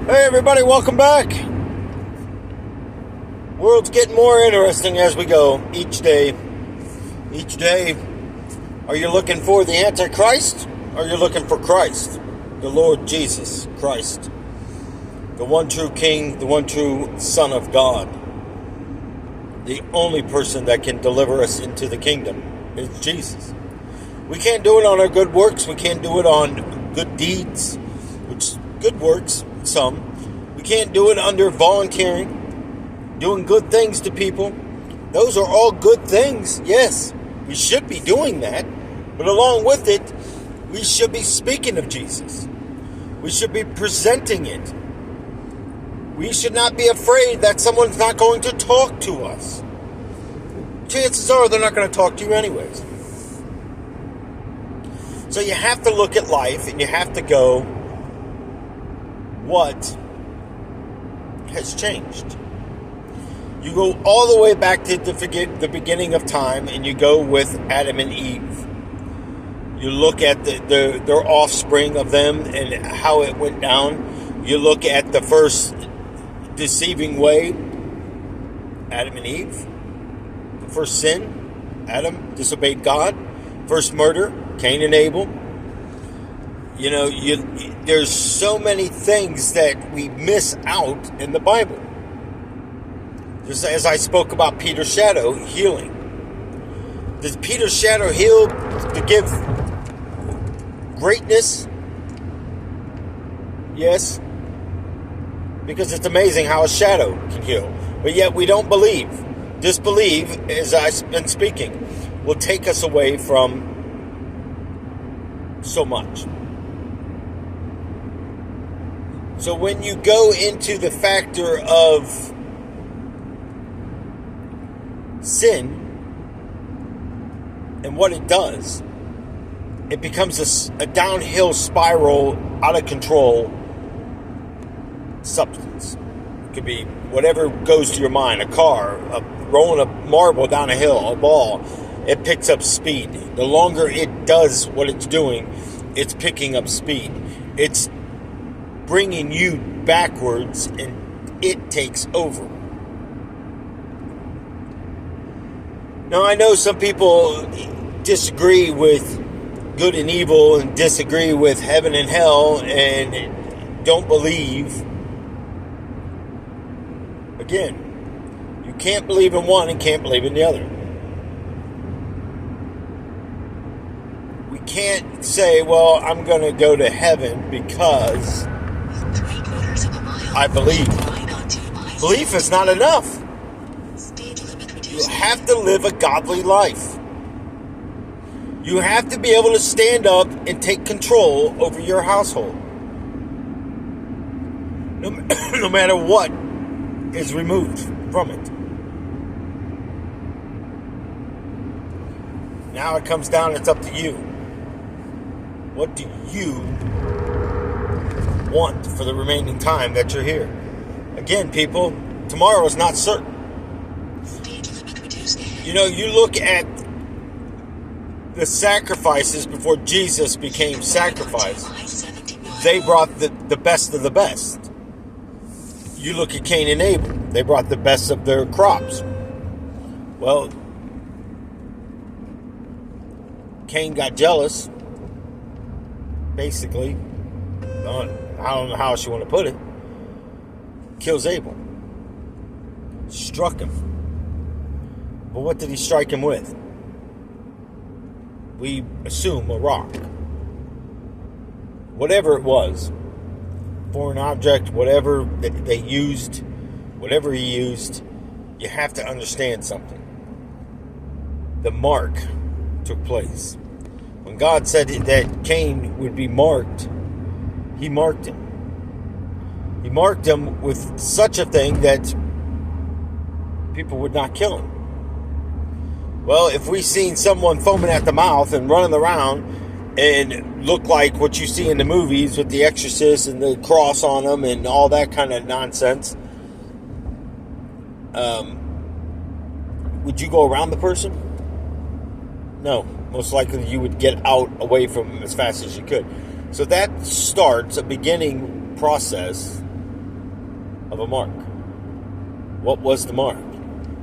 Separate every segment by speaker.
Speaker 1: Hey everybody, welcome back. World's getting more interesting as we go each day. Each day, are you looking for the Antichrist? Or are you looking for Christ? The Lord Jesus Christ. The one true King, the one true Son of God. The only person that can deliver us into the kingdom is Jesus. We can't do it on our good works. We can't do it on good deeds, which good works, some. We can't do it under volunteering, doing good things to people. Those are all good things. Yes, we should be doing that. But along with it, we should be speaking of Jesus. We should be presenting it. We should not be afraid that someone's not going to talk to us. Chances are they're not going to talk to you anyways. So you have to look at life and you have to go, what has changed? You go all the way back to the beginning of time and you go with Adam and Eve. You look at their offspring of them and how it went down. You look at the first deceiving way, Adam and Eve. The first sin, Adam disobeyed God. First murder, Cain and Abel. You know, there's so many things that we miss out in the Bible. Just as I spoke about Peter's shadow healing. Does Peter's shadow heal to give greatness? Yes. Because it's amazing how a shadow can heal. But yet we don't believe. Disbelieve, as I've been speaking, will take us away from so much. So when you go into the factor of sin and what it does, it becomes a downhill spiral, out of control substance. It could be whatever goes to your mind, a car, rolling a marble down a hill, a ball. It picks up speed. The longer it does what it's doing, it's picking up speed. It's bringing you backwards and it takes over. Now, I know some people disagree with good and evil and disagree with heaven and hell and don't believe. Again, you can't believe in one and can't believe in the other. We can't say, well, I'm going to go to heaven because I believe. Belief is not enough. You have to live a godly life. You have to be able to stand up and take control over your household. No matter what is removed from it. Now it comes down, it's up to you. What do you want for the remaining time that you're here? Again, people, tomorrow is not certain. You know, you look at the sacrifices before Jesus became sacrifice. They brought the best of the best. You look at Cain and Abel. They brought the best of their crops. Well, Cain got jealous. Basically, I don't know how else you want to put it. Kills Abel. Struck him. But what did he strike him with? We assume a rock. Whatever it was. Foreign object, whatever they used, whatever he used, you have to understand something. The mark took place. When God said that Cain would be marked, he marked him. He marked him with such a thing that people would not kill him. Well, if we seen someone foaming at the mouth and running around and look like what you see in the movies with the Exorcist and the cross on them and all that kind of nonsense, would you go around the person? No. Most likely you would get out away from him as fast as you could. So that starts a beginning process of a mark. What was the mark?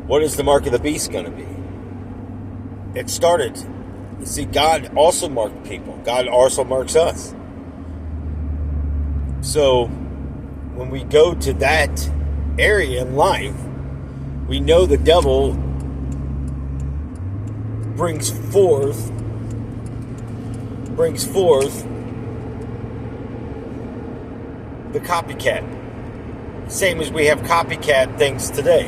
Speaker 1: What is the mark of the beast going to be? It started. See, God also marked people. God also marks us. So, when we go to that area in life, we know the devil brings forth the copycat. Same as we have copycat things today.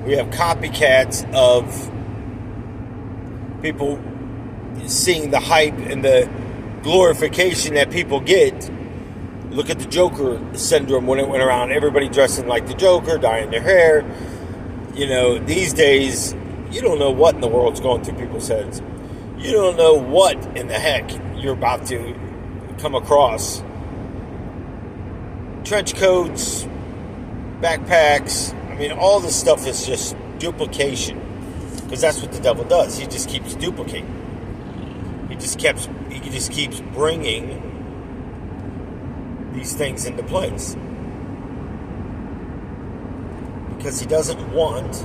Speaker 1: We have copycats of people seeing the hype and the glorification that people get. Look at the Joker syndrome when it went around. Everybody dressing like the Joker, dyeing their hair. You know, these days, you don't know what in the world's going through people's heads. You don't know what in the heck you're about to come across. Trench coats, backpacks. I mean, all this stuff is just duplication. Because that's what the devil does. He just keeps duplicating. He just keeps bringing these things into place. Because he doesn't want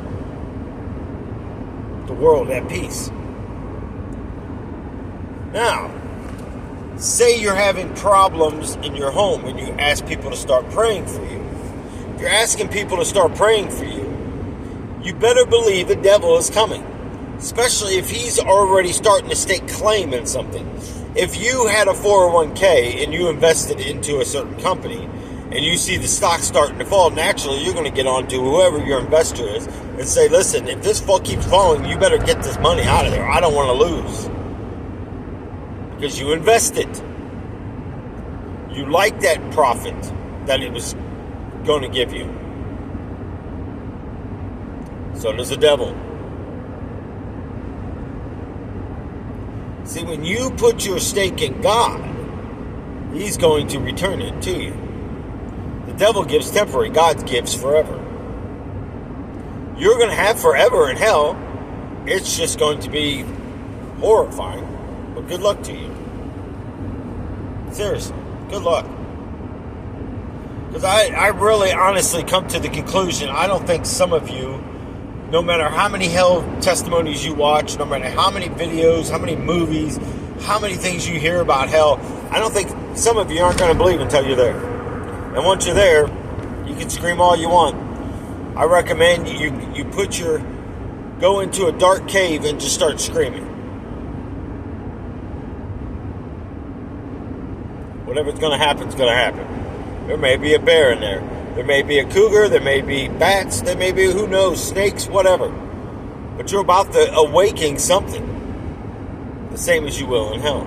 Speaker 1: the world at peace. Now, say you're having problems in your home and you ask people to start praying for you. If you're asking people to start praying for you, you better believe the devil is coming. Especially if he's already starting to stake claim in something. If you had a 401k and you invested into a certain company and you see the stock starting to fall, naturally you're going to get on to whoever your investor is and say, listen, if this keeps falling, you better get this money out of there. I don't want to lose. Because you invested. You like that profit that it was going to give you. So does the devil. See, when you put your stake in God, he's going to return it to you. The devil gives temporary. God gives forever. You're going to have forever in hell. It's just going to be horrifying. But good luck to you. Seriously, good luck. Because I really honestly come to the conclusion, I don't think some of you, no matter how many hell testimonies you watch, no matter how many videos, how many movies, how many things you hear about hell, I don't think some of you aren't going to believe until you're there. And once you're there, you can scream all you want. I recommend you go into a dark cave and just start screaming. Whatever's going to happen is going to happen. There may be a bear in there. There may be a cougar. There may be bats. There may be, who knows, snakes, whatever. But you're about to awaken something. The same as you will in hell.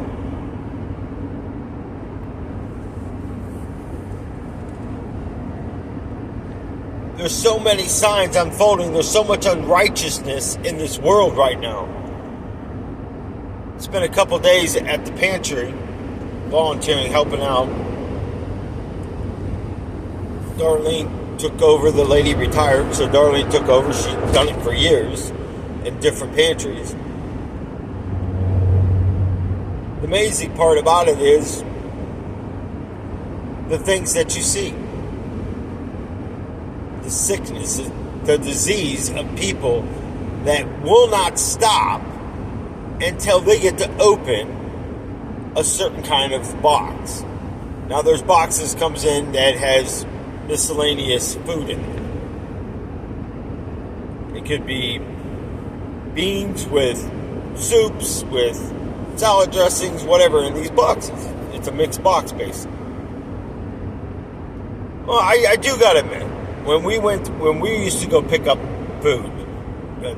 Speaker 1: There's so many signs unfolding. There's so much unrighteousness in this world right now. Spent a couple days at the pantry, volunteering, helping out. Darlene took over. The lady retired, so Darlene took over. She'd done it for years in different pantries. The amazing part about it is the things that you see. The sickness, the disease of people that will not stop until they get to open a certain kind of box. Now there's boxes comes in that has miscellaneous food in it. It could be beans with soups, with salad dressings, whatever in these boxes. It's a mixed box basically. Well, I do gotta admit, when we used to go pick up food,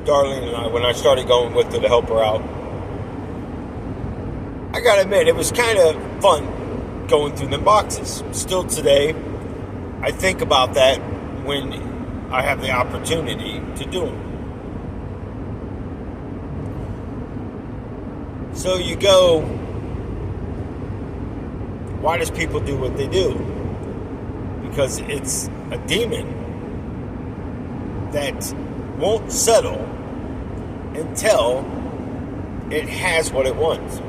Speaker 1: Darlene and I, when I started going with her to help her out, I gotta admit, it was kind of fun going through them boxes. Still today, I think about that when I have the opportunity to do them. So you go, why does people do what they do? Because it's a demon that won't settle until it has what it wants.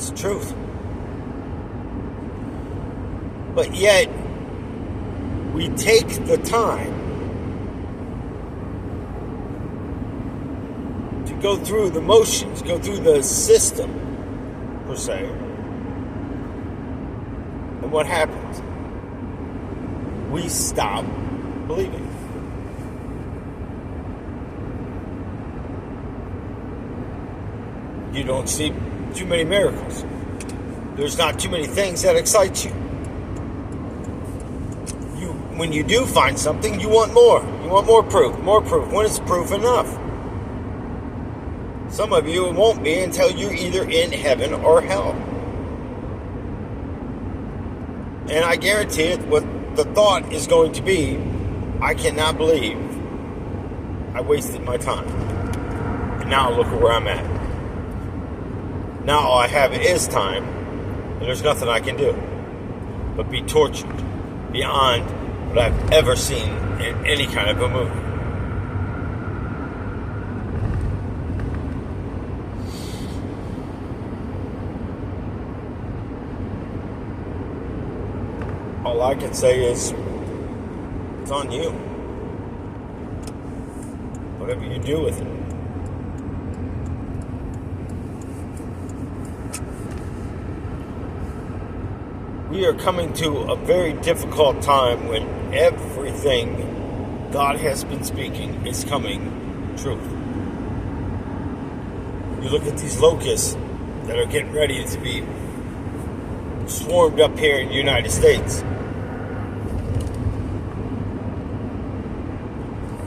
Speaker 1: It's the truth. But yet, we take the time to go through the motions, go through the system, per se. And what happens? We stop believing. You don't see too many miracles. There's not too many things that excite you. When you do find something, you want more. You want more proof, more proof. When is proof enough? Some of you, it won't be until you're either in heaven or hell. And I guarantee it, what the thought is going to be, I cannot believe I wasted my time. And now look at where I'm at. Now all I have is time, and there's nothing I can do but be tortured beyond what I've ever seen in any kind of a movie. All I can say is, it's on you. Whatever you do with it. We are coming to a very difficult time when everything God has been speaking is coming true. You look at these locusts that are getting ready to be swarmed up here in the United States.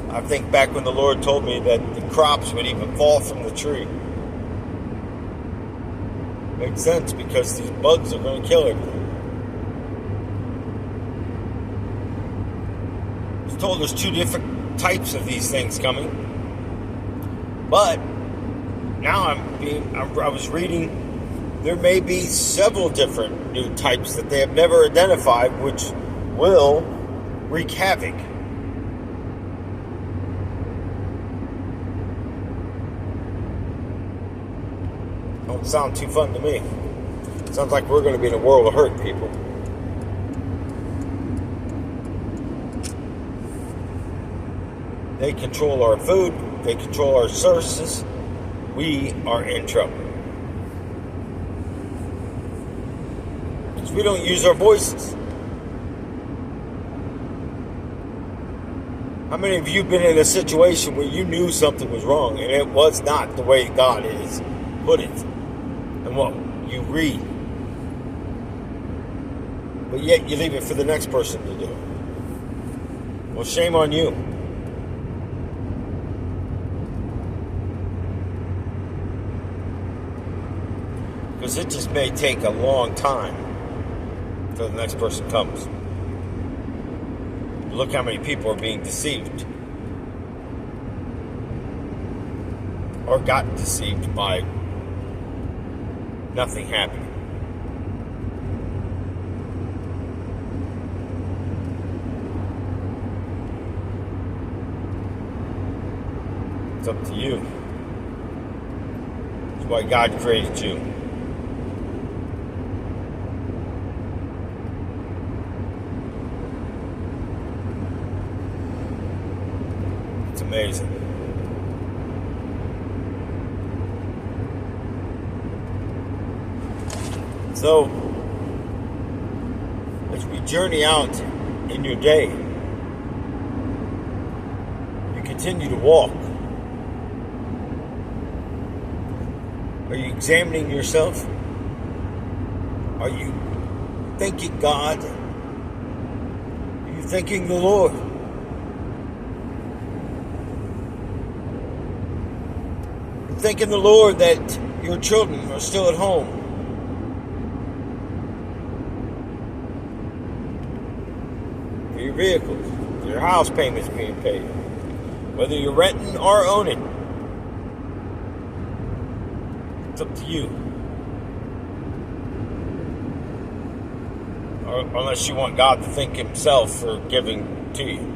Speaker 1: I think back when the Lord told me that the crops would even fall from the tree. Makes sense, because these bugs are going to kill everything. Told there's two different types of these things coming, but now I was reading there may be several different new types that they have never identified, which will wreak havoc. Don't sound too fun to me. Sounds like we're going to be in a world of hurt, people. They control our food. They control our services. We are in trouble. Because we don't use our voices. How many of you have been in a situation where you knew something was wrong and it was not the way God has put it? And what you read. But yet you leave it for the next person to do. Well, shame on you. Because it just may take a long time until the next person comes. Look how many people are being deceived. Or got deceived by nothing happening. It's up to you. It's why God created you. It's amazing. So, as we journey out in your day, you continue to walk. Are you examining yourself? Are you thanking God? Are you thanking the Lord? You're thanking the Lord that your children are still at home. For your vehicles, for your house payments being paid. Whether you're renting or owning. It's up to you. Or, unless you want God to thank himself for giving to you.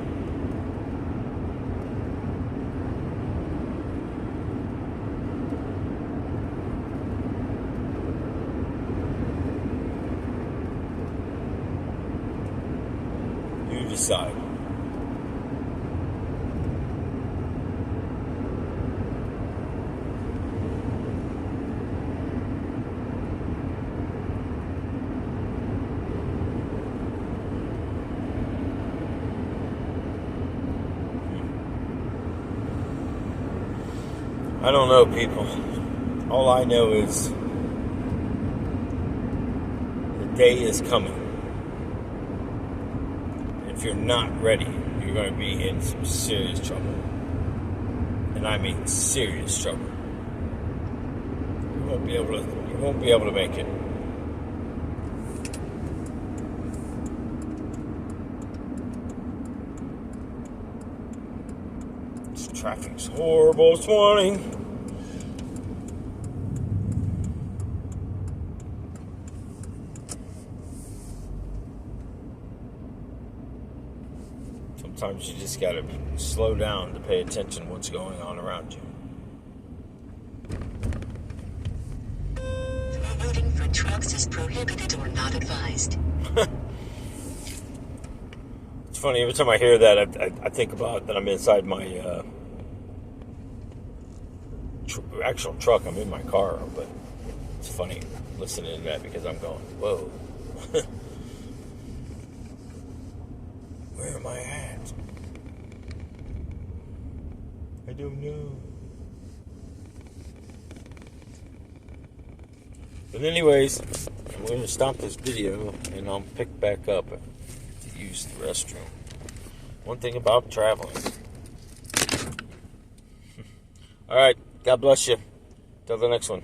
Speaker 1: side. I don't know, people. All I know is the day is coming. If you're not ready, you're going to be in some serious trouble. And I mean serious trouble. You won't be able to make it. This traffic's horrible this morning. Sometimes you just gotta slow down to pay attention to what's going on around you.
Speaker 2: Loading for trucks is prohibited or not advised.
Speaker 1: It's funny, every time I hear that, I think about that I'm inside my actual truck. I'm in my car, but it's funny listening to that because I'm going, whoa. Where am I at? I don't know. But anyways, I'm going to stop this video and I'll pick back up to use the restroom. One thing about traveling. Alright, God bless you. Till the next one.